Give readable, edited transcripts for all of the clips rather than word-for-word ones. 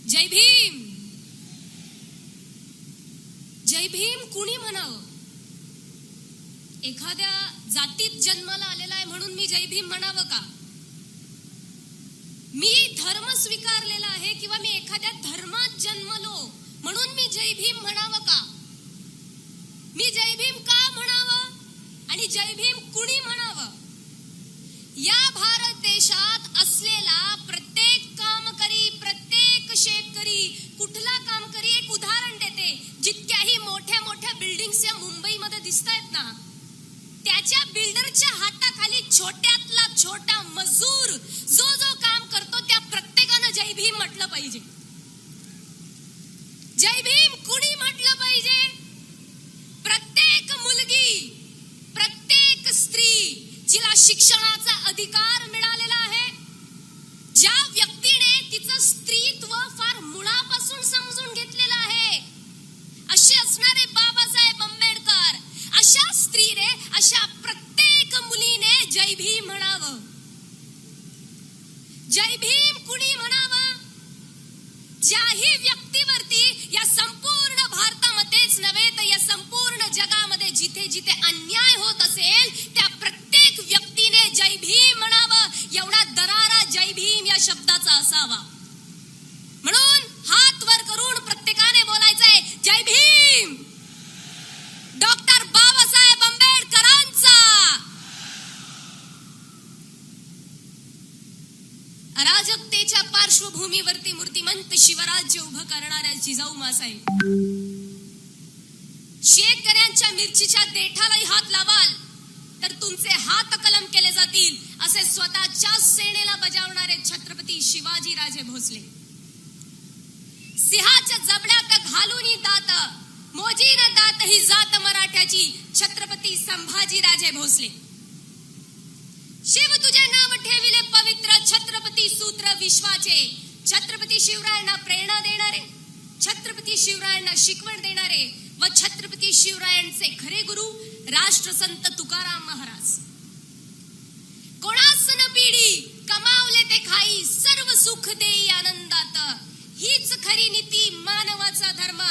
जय भीम. जय भीम कुणी म्हणावं? एखाद्या जातीत जन्माला आलेला आहे म्हणून मी जय भीम म्हणावं का? मी धर्म स्वीकारलेला आहे किंवा मी एखाद्या धर्मात जन्मलो म्हणून मी जय भीम म्हणावं का? मी जय भीम का म्हणावं आणि जय भीम कुणी म्हणावं? या भारत देशात असलेला प्रत्येक कामकरी, प्रत्येक शेतकरी, कुठला कामकरी, एक उदाहरण देते, जितक्याही मोठ्या मोठ्या बिल्डिंग्स या मुंबईमध्ये दिसतायत ना, त्याच्या बिल्डरच्या हाताखाली छोट्यातला छोटा मजूर जो जो काम करतो त्या प्रत्येकानं जय भीम म्हटलं पाहिजे. जय भीम कुणी म्हटलं पाहिजे? प्रत्येक मुलगी, प्रत्येक स्त्री जिला शिक्षणाचा अधिकार मिळालेला आहे, ज्या व्यक्तीने तिचं स्त्रीत्व फार मुळापासून समजून घेतलेलं आहे, असे असणारे बाबासाहेब आंबेडकर, अशा स्त्रीने, अशा प्रत्येक मुलीने जय भीम म्हणावं. जय भीम कुणी म्हणावं? ज्याही व्यक्तीवरती या संपूर्ण भारतामध्येच नव्हे तर या संपूर्ण जगामध्ये जिथे जिथे अन्याय होत असेल त्या प्रत्येक व्यक्तीने जय भीम म्हणावं. एवढा दरारा जय भीम या शब्दाचा असावा. म्हणून हात वर करून प्रत्येकाने बोलायचंय जय भीम. डॉक्टर बाबासाहेब आंबेडकरांचा. अराजकतेच्या पार्श्वभूमीवरती मूर्तिमंत शिवराज्य उभं करणाऱ्या जिजाऊ मासाहेब, शेतकऱ्यांच्या मिरचीच्या देठालाही हात लावाल तर तुमचे हात कलम केले जातील असे स्वतःच्या सेनेला बजावणारे छत्रपती शिवाजी राजे भोसले. सिंहाच्या जबड्यात घालून दात, मोजीन दात ही जात मराठ्याची, छत्रपती संभाजी राजे भोसले. शिव तुझे नाव ठेविले पवित्र, छत्रपती सूत्र विश्वाचे. छत्रपती शिवरायांना प्रेरणा देणारे, छत्रपती शिवरायांना शिकवण देणारे व छत्रपती शिवरायांचे खरे गुरु राष्ट्रसंत तुकाराम महाराज. कोणास न पिढी कमावले ते खाई, सर्व सुख देई आनंदात. हीच खरी नीती मानवाचा धर्म,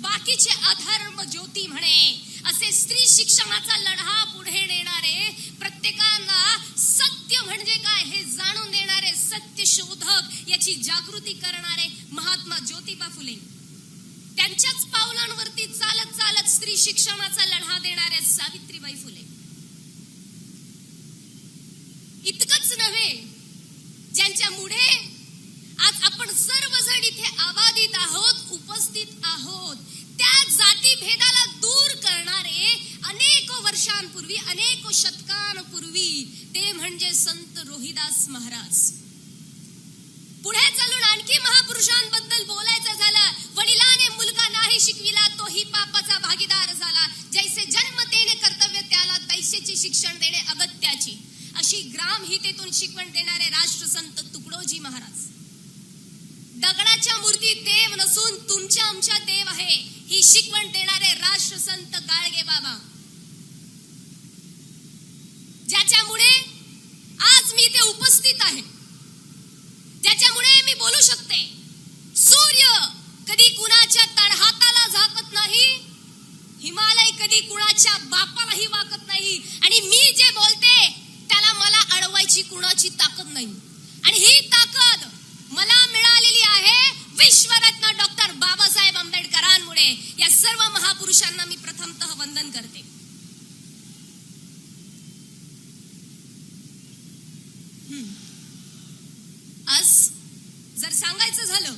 बाकीचे अधर्म ज्योती म्हणे. असे स्त्री शिक्षणाचा लढा पुढे नेणारे, प्रत्येकाला सत्य म्हणजे काय हे जाणून देणारे, सत्य शोधक याची जागृती करणारे महात्मा ज्योतिबा फुले. त्यांच्याच पावलांवरती चालत चालत स्त्री शिक्षणाचा लढा देणाऱ्या सावित्रीबाई फुले. इतकंच नव्हे, ज्यांच्यामुळे आज आपण सर्वजण इथे आबादित आहोत, उपस्थित आहोत, त्या जाती भेदाला दूर करणारे अनेक वर्षांपूर्वी, अनेक शतकांपूर्वी ते म्हणजे संत रोहिदास महाराज. पुढे चालून आणखी महापुरुषांबद्दल बोलायचं झालं, वडिलाने मुलगा नाही शिकविला तोही पापाचा भागीदार झाला. जैसे जन्म देणे कर्तव्य त्याला, तैसेचे शिक्षण देणे अगत्याची. अशी ग्रामहितेतून शिकवण देणारे राष्ट्रसंत तुकडोजी महाराज. दगडाच्या मूर्ती देव नसून तुमच्या आमच्या देव आहे ही शिकवण देणारे राष्ट्रसंत गाडगे बाबा, ज्याच्यामुळे आज मी इथे उपस्थित आहे, ज्याच्यामुळे मी बोलू शकते. सूर्य कधी कुणाच्या तळहाताला झाकत नाही, हिमालय कधी कुणाच्या बापालाही वाकत नाही, आणि मी जे बोलते त्याला मला अडवायची कुणाची ताकद नाही. आणि ही ताकद मला मिळालेली आहे विश्वरत्न डॉक्टर बाबासाहेब आंबेडकरांमुळे. या सर्व महापुरुषांना मी प्रथमतः वंदन करते. आज जर सांगायचं झालं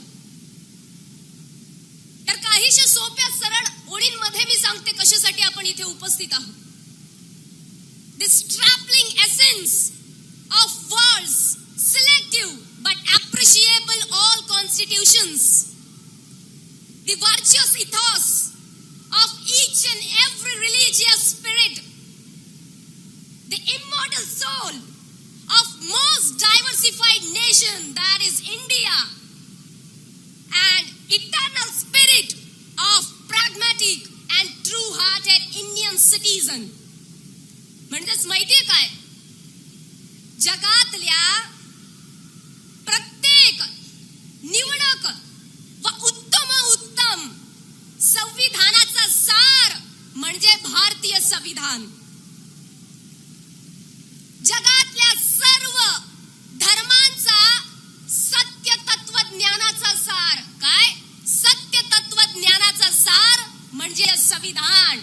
तर काहीशा सोप्या सरळ ओळींमध्ये मी सांगते कशासाठी आपण इथे उपस्थित आहोत. The strapping essence of wars, selective but appreciable all constitutions, the virtuous ethos of each and every religious spirit, the immortal soul of most diversified nation that is India, and eternal spirit of pragmatic and true-hearted Indian citizen. म्हणजेच माहितीये काय, जगातल्या प्रत्येक निवडक संविधान जगातल्या सर्व धर्मांचा सत्य तत्वज्ञानाचा सार. काय? सत्य तत्वज्ञानाचा सार म्हणजे संविधान.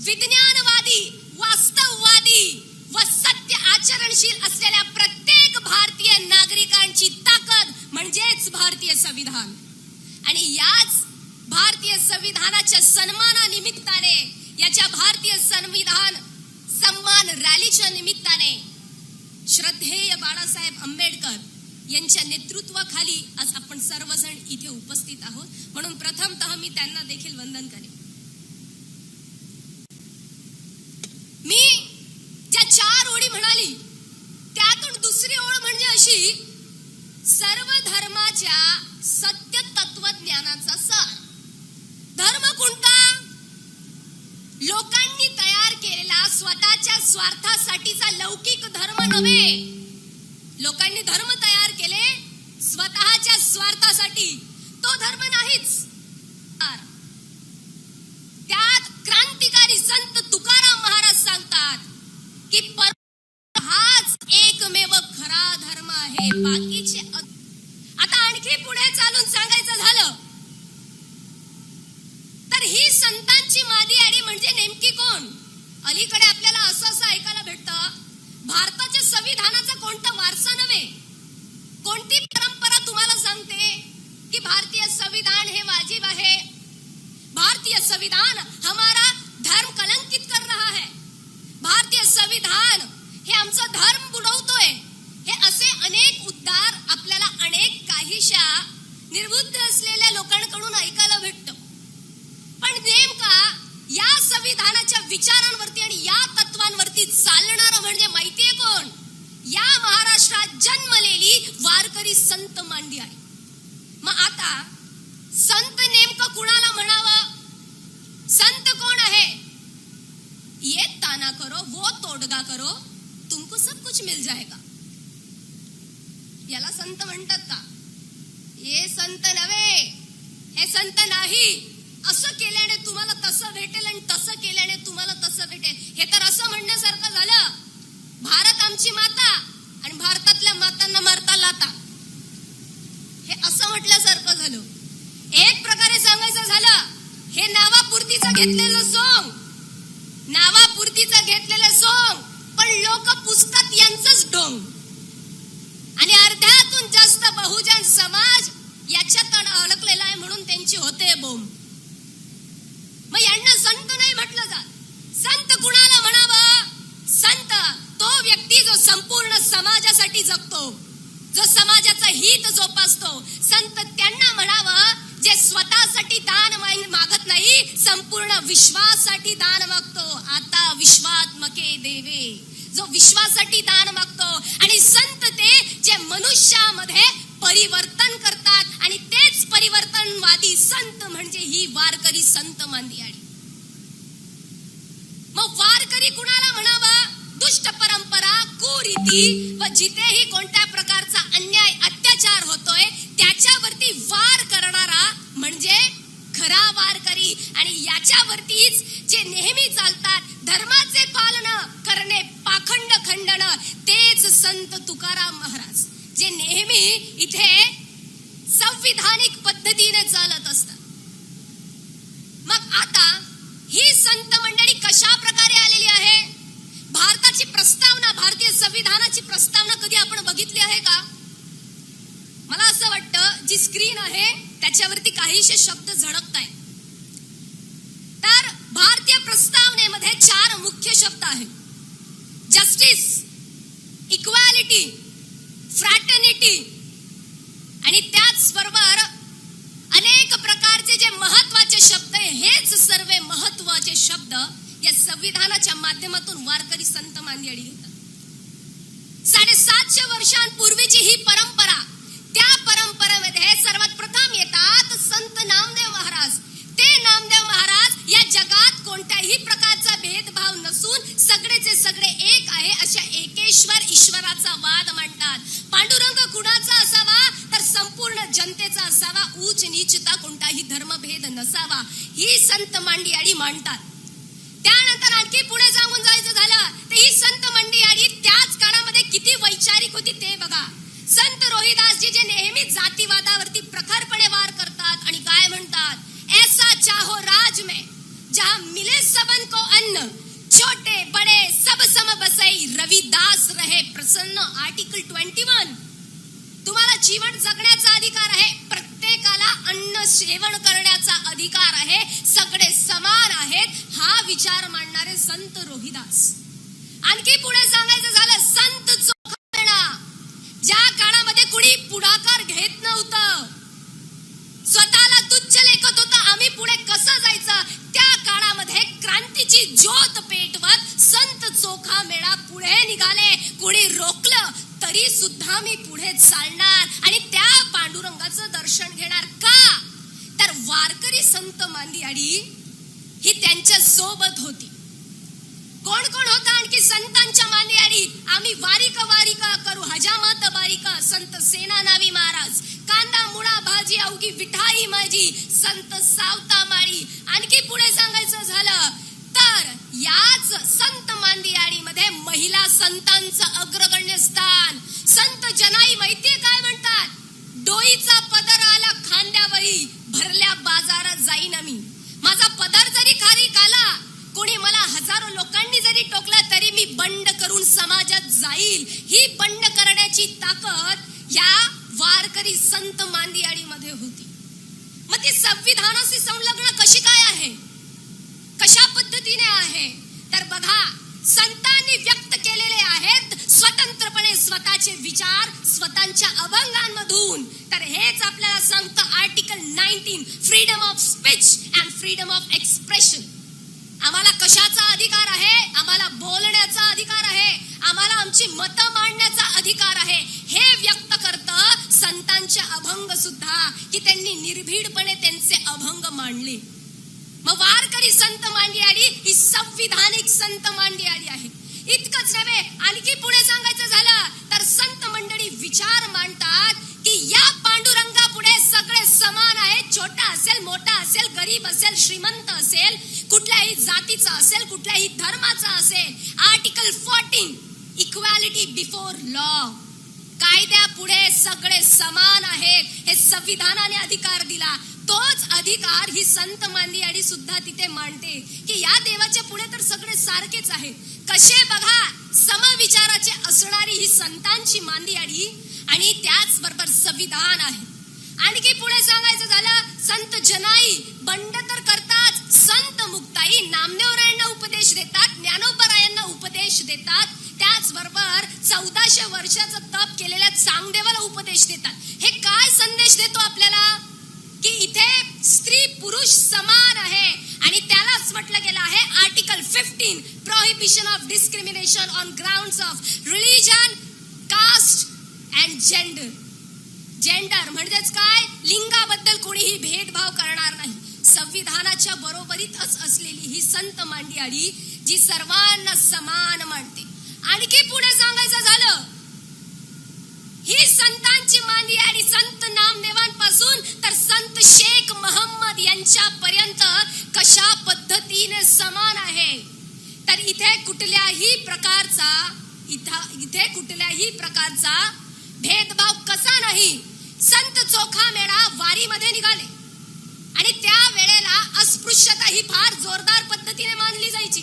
विज्ञानवादी, वास्तववादी व सत्य आचरणशील असलेल्या प्रत्येक भारतीय नागरिकांची ताकद म्हणजेच भारतीय संविधान. आणि याच भारतीय संविधानाच्या सन्मानानिमित्ताने, याच्या भारतीय संविधान सन्मान रॅलीच्या निमित्ताने श्रद्धेय बाळासाहेब आंबेडकर यांच्या नेतृत्वाखाली आज आपण सर्वजण इथे उपस्थित आहोत. म्हणून प्रथमतः मी त्यांना देखील वंदन करेन. मी ज्या 4 ओळी म्हणाली त्यातून दुसरी ओळ म्हणजे अशी, सर्व धर्माच्या सत्य तत्वज्ञानाचा सार. धर्म कोणता? लोकांनी तयार केलेला स्वतःच्या स्वार्थासाठीचा लौकिक धर्म नव्हे. लोकांनी धर्म तयार केले स्वतःच्या स्वार्थासाठी, तो धर्म नाहीच. त्यात क्रांतिकारी संत तुकाराम महाराज सांगतात की हाच एकमेव खरा धर्म आहे, बाकीचे. आता आणखी पुढे चालून सांगायचं झालं तर ही संतांची मादियाडी म्हणजे नेमकी कोण? अलीकडे आपल्याला असं ऐकायला भेटतं, भारताच्या संविधानाचा कोणता वारसा नव्हे, कोणती परंपरा तुम्हाला सांगते की भारतीय संविधान हे वाजिब आहे, भारतीय संविधान हमारा धर्म कलंकित कर रहा है, भारतीय संविधान हे आमचा धर्म बुडवतोय. हे असे अनेक उद्गार आपल्याला अनेक काहीशा निर्बुद्ध असलेल्या लोकांकडून ऐकायला भेटतं. पण नेमका या संविधानाच्या विचारांवरती आणि या तत्वांवरती चालणारं म्हणजे माहितीये कोण? या महाराष्ट्रात जन्मलेली वारकरी संत मांदियाडी. मग आता संत नेमकं कुणाला म्हणावं? संत कोण आहे? ये ताना करो वो तोडगा करो तुमको सब कुछ मिल जाएगा, याला संत म्हणतात का? हे संत नव्हे, हे संत नाही. असं केल्याने तुम्हाला तसं भेटेल आणि तसं केल्याने तुम्हाला तसं भेटेल, हे तर असं म्हणण्यासारखं झालं, भारत आमची माता आणि भारतातल्या मातांना मारता लाता, हे असं म्हटल्यासारखं झालं. एक प्रकारे सांगायचं झालं, हे नावापुरतीचं घेतलेलं सोंग, नावापुरतीचं घेतलेलं सोंग, पण लोक पुसतात यांचंच ढोंग. आणि अर्ध्यातून जास्त बहुजन समाज याच्यात अडकलेला आहे म्हणून त्यांची होते बोंब. मग यांना संत नाही म्हटलं जात. संत कुणाला म्हणावं? संत तो व्यक्ती जो संपूर्ण समाजासाठी जगतो, जो समाजाचं हित जोपासतो. संत त्यांना म्हणावं जे स्वतःसाठी दान मागत नाही, संपूर्ण विश्वासाठी दान मागतो. आता विश्वात्मके देवे, जो विश्वासाठी दान मागतो. आणि संत ते जे मनुष्यामध्ये परिवर्तन करतात आणि तेच परिवर्तनवादी संत म्हणजे ही वारकरी संत मांदियाडी. मग वारकरी कुणाला म्हणावं? दुष्ट परंपरा, कुरीती व जिथेही कोणत्या प्रकारचा अन्याय अत्याचार होतोय त्याच्यावरती वार करणारा म्हणजे खरा वारकरी. आणि याच्यावरतीच जे नेहमी चालतात, धर्माचे पालन करणे, पाखंड खंडन, तेच संत तुकाराम महाराज जे नेहमी इथे संविधानिक पद्धतीने चालत असतात. मग आता ही संत मंडळी कशा प्रकारे आलेली आहे? भारताची प्रस्तावना, भारतीय संविधानाची प्रस्तावना कधी आपण बघितली आहे का? मला असं वाटतं जी स्क्रीन आहे त्याच्यावरती काहीशे शब्द झळकतायत. तर भारतीय प्रस्तावनेमध्ये 4 मुख्य शब्द आहेत: जस्टिस, इक्वॅलिटी, फ्रॅटर्निटी आणि त्याचबरोबर अनेक प्रकारचे जे महत्वाचे शब्द आहे, हेच सर्व महत्वाचे शब्द या संविधानाच्या माध्यमातून वारकरी संत मांदियाडी घेतात. 750 वर्षांपूर्वीची ही परंपरा, त्या परंपरेमध्ये सर्वात प्रथम येतात संत नामदेव महाराज. ते नामदेव महाराज या जगात कोणत्याही प्रकारचा भेदभाव नसून सगळेचे सगळे एक आहे अशा एकेश्वर ईश्वराचा वाद मांडतात. पांडुरंग कुणाचा असावा तर संपूर्ण जनतेचा असावा, उच्च नीचता कोणताही धर्मभेद नसावा, ही संत मांदियाडी मांडतात. त्यानंतर आणखी पुढे जाऊन जायचं झालं तर ही संत मंडळी त्याच काळामध्ये किती वैचारिक होती ते बघा. संत रोहिदासजी जे नेहमी जातीवादावरती प्रखरपणे वार करतात आणि काय म्हणतात, ऐसा चाहो राज में जहां मिले सबन को अन्न, छोटे बड़े सब सम बसई, रविदास रहे प्रसन्न. आर्टिकल 21. तुम्हाला जीवन जगण्याचा अधिकार आहे, प्रत्येकाला अन्न सेवन करण्याचा अधिकार आहे, सगळे समान आहेत, हा विचार मांडणारे संत रोहिदास. आणखी पुढे सांगायचं झालं संत चोखामेळा. ज्या काळामध्ये कुणी पुढाकार घेत नव्हतं, स्वतःला तुच्छ लेखत होता, आम्ही पुढे कसं जायचं, त्या काळामध्ये क्रांतीची ज्योत पेटवत संत चोखामेळा पुढे निघाले. कुणी रोखलं तरी सुद्धा मी पुढे चालणार आणि त्या पांडुरंगाचं दर्शन घेणार. का तर वारकरी संत मांदियाळी ही त्यांच्या सोबत होती. कोण कोण होता आणखी संतांच्या मांदियाळी? आम्ही वारिका वारिका करू हजामत बारिका, संत सेनानावी महाराज. कांदा मुळा भाजी अवघी विठाई माझी, संत सावता माळी. आणखी पुढे सांगायचं झालं तर याच संत मांदियाळीमध्ये महिला संतांचं अग्रगण्य स्थान. संत जनाई माहितीये काय म्हणतात, डोईचा पदर आला खांद्यावरी, भरल्या बाजारात जाईन मी. माझा पदर जरी खारीक आला, कोणी मला हजारो लोकांनी जरी टोकलं तरी मी बंड करून समाजात जाईल. ही बंड करण्याची ताकद या वारकरी संत मांदियाळीमध्ये होती. मग ती संविधानाशी संलग्न कशी काय आहे, कशा पद्धतीने आहे तर बघा, संतांनी व्यक्त केलेले आहेत स्वतंत्रपणे स्वतःचे विचार स्वतःच्या अभंगांमधून. तर हेच आपल्याला सांगतं article 19, freedom of speech and freedom of expression. आम्हाला कशाचा अधिकार आहे, आम्हाला बोलण्याचा अधिकार आहे, आम्हाला आमची मतं मांडण्याचा अधिकार आहे. हे व्यक्त करतं संतांचे अभंग सुद्धा, की त्यांनी निर्भीडपणे त्यांचे अभंग मांडले. मग वारकरी संत मांदियाळी ही संविधानिक संत मांदियाळी आहे. इतकंच नव्हे, आणखी पुढे सांगायचं झालं तर संत मंडळी विचार मांडतात की या पांडुरंगा पुढे सगळे समान आहेत. छोटा असेल, मोठा असेल, गरीब असेल, श्रीमंत असेल, कुठल्याही जातीचा असेल, कुठल्याही धर्माचा असेल. Article 14, equality before law. कायद्या पुढे सगळे समान आहेत, हे संविधानाने अधिकार दिला. तोच अधिकार ही संत मांदियाळी सुद्धा तिथे मांडते की या देवाच्या पुढे तर सगळे सारखेच आहेत. कसे बघा, समविचाराचे असणारी ही संतांची मांदियाळी आणि त्याच बरोबर संविधान आहे. आणखी पुढे सांगायचं झालं संत जनाई बंड तर करतात, संत मुक्ताई नामदेवरायांना उपदेश देतात, ज्ञानोबरायांना उपदेश देतात, त्याचबरोबर 1400 वर्षाचं तप केलेल्या चांगदेवाला उपदेश देतात. हे काय संदेश देतो आपल्याला की इथे स्त्री पुरुष समान आहे. आणि त्यालाच म्हटलं गेलं आहे article 15, prohibition of discrimination on grounds of religion, caste and gender. Gender म्हणजेच काय, लिंगाबद्दल कोणीही भेदभाव करणार नाही. संविधानाच्या बरोबरीतच असलेली ही संत मांदियाळी जी सर्वांना समान मानते. आणखी पुढे सांगायचं झालं, ही संतांची मांदियाळी संत नामदेवांपासून तर संत शेख मोहम्मद यांच्या पर्यंत कशा पद्धतीने समान आहे. तर इथे कुठल्याही प्रकारचा भेदभाव कसा नाही. संत चोखामेळा वारीमध्ये निघाले आणि त्या वेळेला अस्पृश्यता ही फार जोरदार पद्धतीने मानली जायची.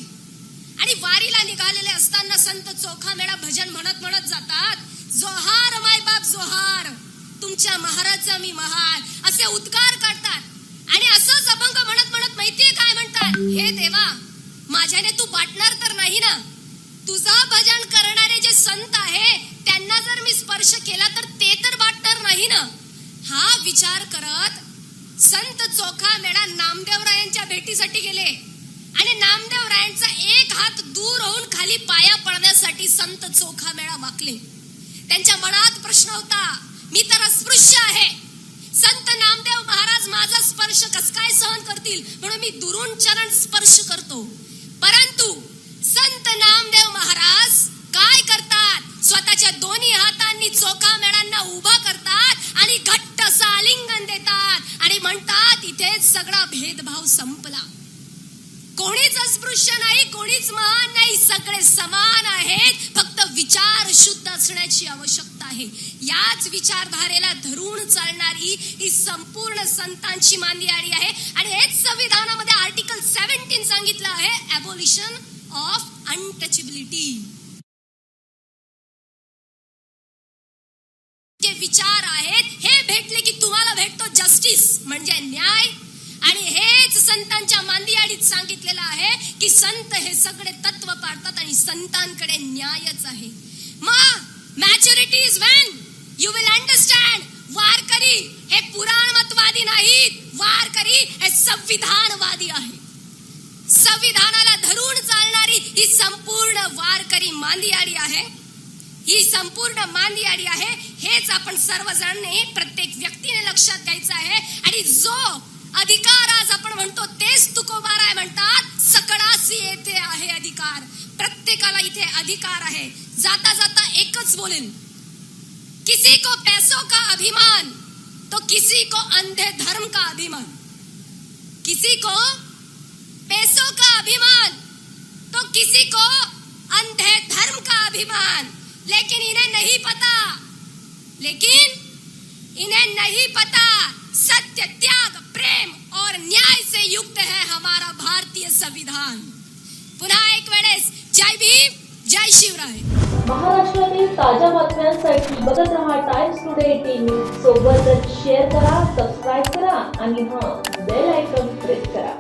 आणि वारीला निघालेले असताना संत चोखामेळा भजन म्हणत म्हणत जातात, जोहार मायबाप जोहार, तुमच्या महाराजचा मी महार, असे उद्गार काढतात. आणि असंच अभंग म्हणत म्हणत माहितीये काय म्हणतात, हे देवा माझ्याने तू वाटणार तर नाही ना, तुझं भजन करणारे जे संत आहे त्यांना जर मी स्पर्श केला तर ते तर वाटणार नाही ना. हा विचार करत संत चोखामेळा नामदेवरायांच्या भेटीसाठी गेले आणि नामदेवरायांचा एक हात दूर होऊन खाली पाया पडण्यासाठी संत चोखामेळा वाकले. त्यांच्या मनात प्रश्न होता, मी तर अस्पृश्य आहे, संत नामदेव महाराज माझा स्पर्श कस काय सहन करतील, म्हणून मी दुरून चरण स्पर्श करतो. परंतु संत नामदेव महाराज काय करतात, स्वतःच्या दोन्ही हातांनी चोखामेळांना उभा करतात आणि घट्ट असं आलिंगन देतात आणि म्हणतात इथेच सगळा भेदभाव संपला. कोणीच अस्पृश्य नाही, कोणीच महान नाही, सगळे समान आहेत. फक्त विचार शुद्ध असण्याची आवश्यकता आहे. याच विचारधारेला धरून चालणारी ही संपूर्ण संतांची मांदियाळी आहे. आणि हेच संविधानामध्ये आर्टिकल 17 सांगितलं आहे, अबोलिशन ऑफ अनटचेबिलिटी. जे विचार आहेत हे भेटले की तुम्हाला भेटतो जस्टिस म्हणजे न्याय. आणि हेच संतांच्या मांदियाळीत सांगितलेलं आहे की संत हे सगळे तत्व पाळतात आणि संतांकडे न्यायच आहे. मग maturity is when you will understand. Warkari हे पुराणमतवादी नाहीत, वारकरी हे संविधानवादी आहे. संविधानाला धरून चालणारी ही संपूर्ण वारकरी मांदियाळी आहे. ही संपूर्ण मांदियाळी आहे. हेच आपण सर्वजणांनी, प्रत्येक व्यक्तीने लक्षात घ्यायचं आहे. आणि जो अधिकार आज आपण म्हणतो तेच तुकोबाराय म्हणतात, सकळासी येथे आहे अधिकार. प्रत्येकाला इथे अधिकार आहे. जाता जाता एकच बोलेन, किसी को पैसों का अभिमान तो किसी को अंधे धर्म का अभिमान. किसी को पैसों का अभिमान तो किसी को अंधे धर्म का अभिमान. लेकिन इन्हें नहीं पता सत्य, त्याग, प्रेम और न्याय से युक्त है हमारा भारतीय संविधान. पुन्हा एक वेळेस जय भीम, जय शिवराय. महाराष्ट्रातील ताज्या बातम्यांसाठी बघत रहा टाइम्स टुडे 18 न्यूज. सोबतच शेअर करा, सबस्क्राईब करा आणि बेल आयकॉन प्रेस करा.